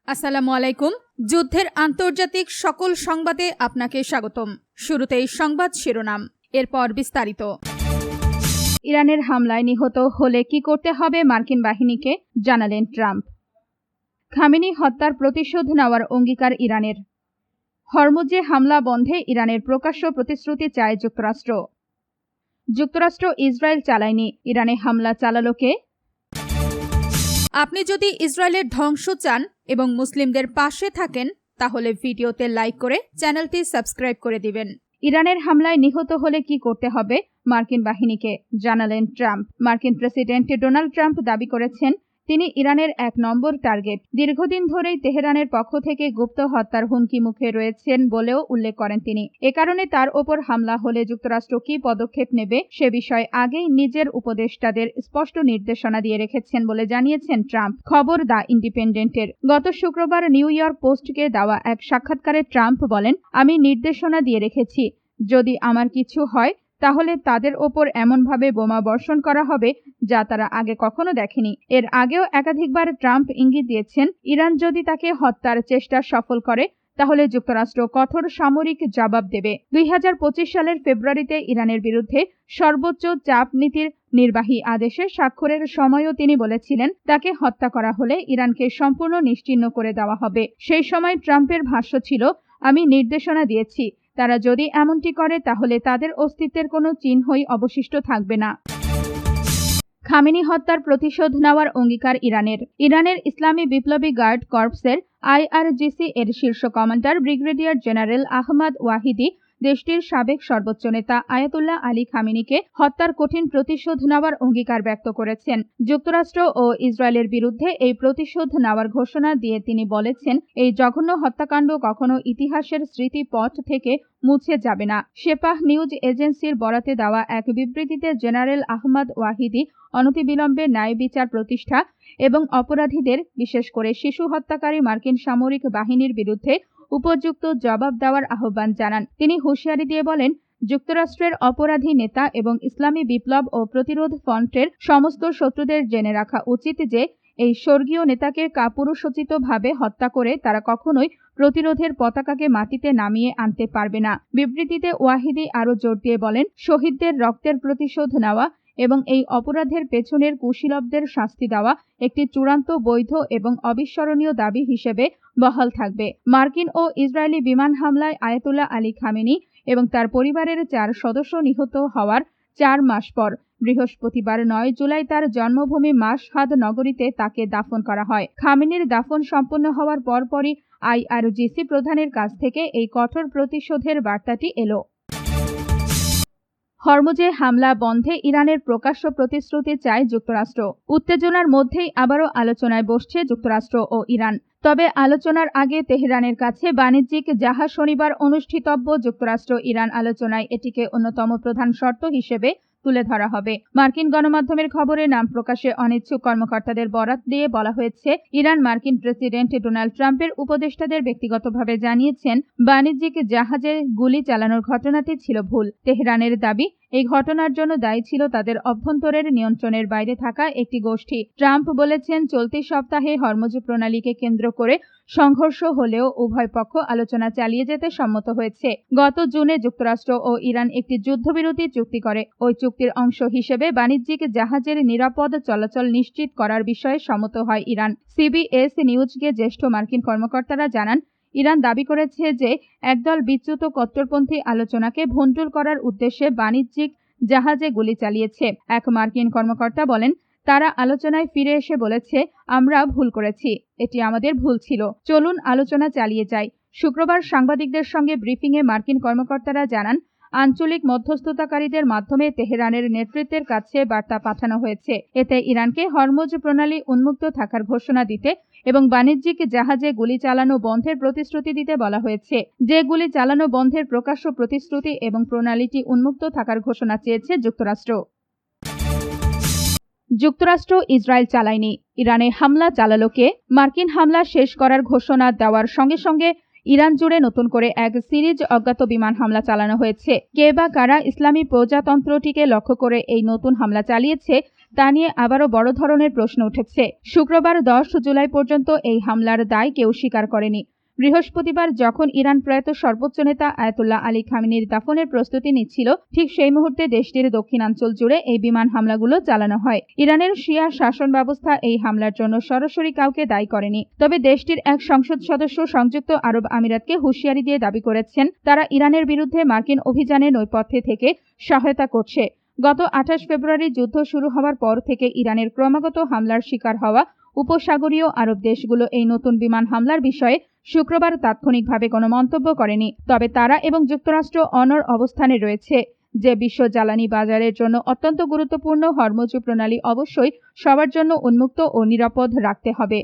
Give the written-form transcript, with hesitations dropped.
আসসালামু আলাইকুম। যুদ্ধের আন্তর্জাতিক সকল সংবাদে আপনাকে স্বাগতম। শুরুতেই সংবাদ শিরোনাম, এরপর বিস্তারিত। ইরানের হামলায় নিহত হলে কি করতে হবে মার্কিন বাহিনীকে, জানালেন ট্রাম্প। খামেনি হত্যার প্রতিশোধ নেওয়ার অঙ্গীকার ইরানের। হরমুজে হামলা বন্ধে ইরানের প্রকাশ্য প্রতিশ্রুতি চায় যুক্তরাষ্ট্র। যুক্তরাষ্ট্র ইসরায়েল চালায়নি, ইরানে হামলা চালালো কে? আপনি যদি ইসরায়েলের ধ্বংস চান এবং মুসলিমদের পাশে থাকেন তাহলে ভিডিওতে লাইক করে চ্যানেলটি সাবস্ক্রাইব করে দিবেন। ইরানের হামলায় নিহত হলে কি করতে হবে মার্কিন বাহিনীকে, জানালেন ট্রাম্প। মার্কিন প্রেসিডেন্ট ডোনাল্ড ট্রাম্প দাবি করেছেন তিনি ইরানের 1 নম্বর টার্গেট। দীর্ঘদিন ধরেই তেহরানের পক্ষ থেকে গুপ্ত হত্যার হুমকি মুখে রয়েছেন বলেও উল্লেখ করেন তিনি। এ কারণে তার ওপর হামলা হলে যুক্তরাষ্ট্র কি পদক্ষেপ নেবে সে বিষয়ে আগেই নিজের উপদেষ্টাদের স্পষ্ট নির্দেশনা দিয়ে রেখেছেন বলে জানিয়েছেন ট্রাম্প। খবর দ্য ইন্ডিপেন্ডেন্টের। গত শুক্রবার নিউ ইয়র্ক পোস্টকে দেওয়া এক সাক্ষাৎকারে ট্রাম্প বলেন, আমি নির্দেশনা দিয়ে রেখেছি, যদি আমার কিছু হয় তাহলে তাদের ওপর এমনভাবে বোমা বর্ষণ করা হবে যা তারা আগে কখনো দেখেনি। এর আগেও একাধিকবার ট্রাম্প ইঙ্গিত দিয়েছেন ইরান যদি তাকে হত্যার চেষ্টা সফল করে তাহলে যুক্তরাষ্ট্র কঠোর সামরিক জবাব দেবে। 2025 সালের ফেব্রুয়ারিতে ইরানের বিরুদ্ধে সর্বোচ্চ চাপ নীতির নির্বাহী আদেশে স্বাক্ষরের সময়ও তিনি বলেছিলেন তাকে হত্যা করা হলে ইরানকে সম্পূর্ণ নিশ্চিহ্ন করে দেওয়া হবে। সেই সময় ট্রাম্পের ভাষ্য ছিল, আমি নির্দেশনা দিয়েছি, তারা যদি এমনটি করে তাহলে তাদের অস্তিত্বের কোনো চিহ্নই অবশিষ্ট থাকবে না। খামেনি হত্যার প্রতিশোধ নেওয়ার অঙ্গীকার ইরানের। ইরানের ইসলামী বিপ্লবী গার্ড কর্পসের IRGC এর শীর্ষ commander brigadier general Ahmad Vahidi দেশটির সাবেক সর্বোচ্চ নেতা আয়াতুল্লাহ আলী খামেনিকে হত্যার কঠিন প্রতিশোধ নেওয়ার অঙ্গীকার ব্যক্ত করেছেন। যুক্তরাষ্ট্র ও ইসরায়েলের বিরুদ্ধে এই প্রতিশোধ নেওয়ার ঘোষণা দিয়ে তিনি বলেছেন, এই জঘন্য হত্যাকাণ্ড কখনো ইতিহাসের স্মৃতিপট থেকে মুছে যাবে না। সেপাহ নিউজ এজেন্সির বরাতে দেওয়া এক বিবৃতিতে জেনারেল আহমদ ওয়াহিদি অনতিবিলম্বে ন্যায় বিচার প্রতিষ্ঠা এবং অপরাধীদের, বিশেষ করে শিশু হত্যাকারী মার্কিন সামরিক বাহিনীর বিরুদ্ধে উপযুক্ত জবাব দেওয়ার আহ্বান জানান। তিনি হুঁশিয়ারি দিয়ে বলেন, যুক্তরাষ্ট্রের অপরাধী নেতা এবং ইসলামী বিপ্লব ও প্রতিরোধ ফ্রন্টের সমস্ত শত্রুদের জেনে রাখা উচিত যে এই স্বর্গীয় নেতাকে কাপুরুষোচিতভাবে হত্যা করে তারা কখনোই প্রতিরোধের পতাকাকে মাটিতে নামিয়ে আনতে পারবে না। বিবৃতিতে ওয়াহিদি আরও জোর দিয়ে বলেন, শহীদদের রক্তের প্রতিশোধ নেওয়া এবং এই অপরাধের পেছনের কুশীলবদের শাস্তি দেওয়া একটি চূড়ান্ত, বৈধ এবং অবিস্মরণীয় দাবি হিসেবে বহাল থাকবে। মার্কিন ও ইসরায়েলি বিমান হামলায় আয়াতুল্লাহ আলী খামেনি এবং তার পরিবারের 4 সদস্য নিহত হওয়ার 4 মাস পর বৃহস্পতিবার 9 জুলাই তার জন্মভূমি মাশহাদ নগরীতে তাকে দাফন করা হয়। খামেনির দাফন সম্পন্ন হওয়ার পরপরই IRGC প্রধানের কাছ থেকে এই কঠোর প্রতিশোধের বার্তাটি এলো। হরমুজে হামলা বন্ধে ইরানের প্রকাশ্য প্রতিশ্রুতি চায় যুক্তরাষ্ট্র। উত্তেজনার মধ্যেই আবারও আলোচনায় বসছে যুক্তরাষ্ট্র ও ইরান। তবে আলোচনার আগে তেহরানের কাছে বাণিজ্যিক জাহাজ শনিবার অনুষ্ঠিতব্য যুক্তরাষ্ট্র ইরান আলোচনায় এটিকে অন্যতম প্রধান শর্ত হিসেবে তুলে ধরা হবে। মার্কিন গণমাধ্যমের খবরে নাম প্রকাশে অনিচ্ছুক কর্মকর্তাদের বরাত দিয়ে বলা হয়েছে, ইরান মার্কিন প্রেসিডেন্ট ডোনাল্ড ট্রাম্পের উপদেষ্টাদের ব্যক্তিগতভাবে জানিয়েছেন বাণিজ্যিক জাহাজে গুলি চালানোর ঘটনাটি ছিল ভুল। তেহরানের দাবি, এই ঘটনার জন্য দায়ী ছিল তাদের অভ্যন্তরের নিয়ন্ত্রণের বাইরে থাকা একটি গোষ্ঠী। ট্রাম্প বলেছেন, চলতি সপ্তাহে হরমুজ প্রণালীকে কেন্দ্র করে সংঘর্ষ হলেও উভয় পক্ষ আলোচনা চালিয়ে যেতে সম্মত হয়েছে। গত জুনে যুক্তরাষ্ট্র ও ইরান একটি যুদ্ধবিরতি চুক্তি করে। ওই চুক্তির অংশ হিসেবে বাণিজ্যিক জাহাজের নিরাপদ চলাচল নিশ্চিত করার বিষয়ে সম্মত হয় ইরান। CBS নিউজকে জ্যেষ্ঠ মার্কিন কর্মকর্তারা জানান, ইরান দাবি করেছে যে একদল বিচ্যুত কট্টরপন্থী আলোচনাকে ভণ্ডুল করার উদ্দেশ্যে বাণিজ্যিক জাহাজে গুলি চালিয়েছে। এক মার্কিন কর্মকর্তা বলেন, তারা আলোচনায় ফিরে এসে বলেছে, আমরা ভুল করেছি, এটি আমাদের ভুল ছিল, চলুন আলোচনা চালিয়ে যাই। শুক্রবার সাংবাদিকদের সঙ্গে ব্রিফিংয়ে মার্কিন কর্মকর্তারা জানান, আঞ্চলিক মধ্যস্থতাকারীদের মাধ্যমে তেহরানের নেতৃত্বের কাছে বার্তা পাঠানো হয়েছে। এতে ইরানকে হরমুজ প্রণালী উন্মুক্ত থাকার ঘোষণা দিতে এবং বাণিজ্যিক জাহাজে গুলি চালানো বন্ধের প্রতিশ্রুতি দিতে বলা হয়েছে। যে গুলি চালানো বন্ধের প্রকাশ্য প্রতিশ্রুতি এবং প্রণালীটি উন্মুক্ত থাকার ঘোষণা চেয়েছে যুক্তরাষ্ট্র। যুক্তরাষ্ট্র ইসরায়েল চালায়নি, ইরানে হামলা চালালো কে? মার্কিন হামলা শেষ করার ঘোষণা দেওয়ার সঙ্গে সঙ্গে ইরান জুড়ে নতুন করে এক সিরিজ অজ্ঞাত বিমান হামলা চালানো হয়েছে। কে বা কারা ইসলামী প্রজাতন্ত্রটিকে লক্ষ্য করে এই নতুন হামলা চালিয়েছে তা নিয়ে আবারও বড় ধরনের প্রশ্ন উঠেছে। শুক্রবার 10 জুলাই পর্যন্ত এই হামলার দায় কেউ স্বীকার করেনি। বৃহস্পতিবার যখন ইরান প্রয়াত সর্বোচ্চ নেতা আয়াতুল্লাহ আলী খামেনির দাফনের প্রস্তুতি নিচ্ছিল, ঠিক সেই মুহূর্তে দেশটির দক্ষিণাঞ্চল জুড়ে এই বিমান হামলাগুলো চালানো হয়। ইরানের শিয়া শাসন ব্যবস্থা এই হামলার জন্য সরাসরি কাউকে দায়ী করেনি। তবে দেশটির এক সংসদ সদস্য সংযুক্ত আরব আমিরাতকে হুঁশিয়ারি দিয়ে দাবি করেছেন, তারা ইরানের বিরুদ্ধে মার্কিন অভিযানে নৈপথ্যে থেকে সহায়তা করছে। গত 28 ফেব্রুয়ারি যুদ্ধ শুরু হওয়ার পর থেকে ইরানের ক্রমাগত হামলার শিকার হওয়া উপসাগরীয় আরব দেশগুলো এই নতুন বিমান হামলার বিষয়ে শুক্রবার তাৎক্ষণিকভাবে কোনো মন্তব্য করেনি। তবে তারা এবং যুক্তরাষ্ট্র অনড় অবস্থানে রয়েছে যে বিশ্ব জ্বালানি বাজারের জন্য অত্যন্ত গুরুত্বপূর্ণ হরমুজ প্রণালী অবশ্যই সবার জন্য উন্মুক্ত ও নিরাপদ রাখতে হবে।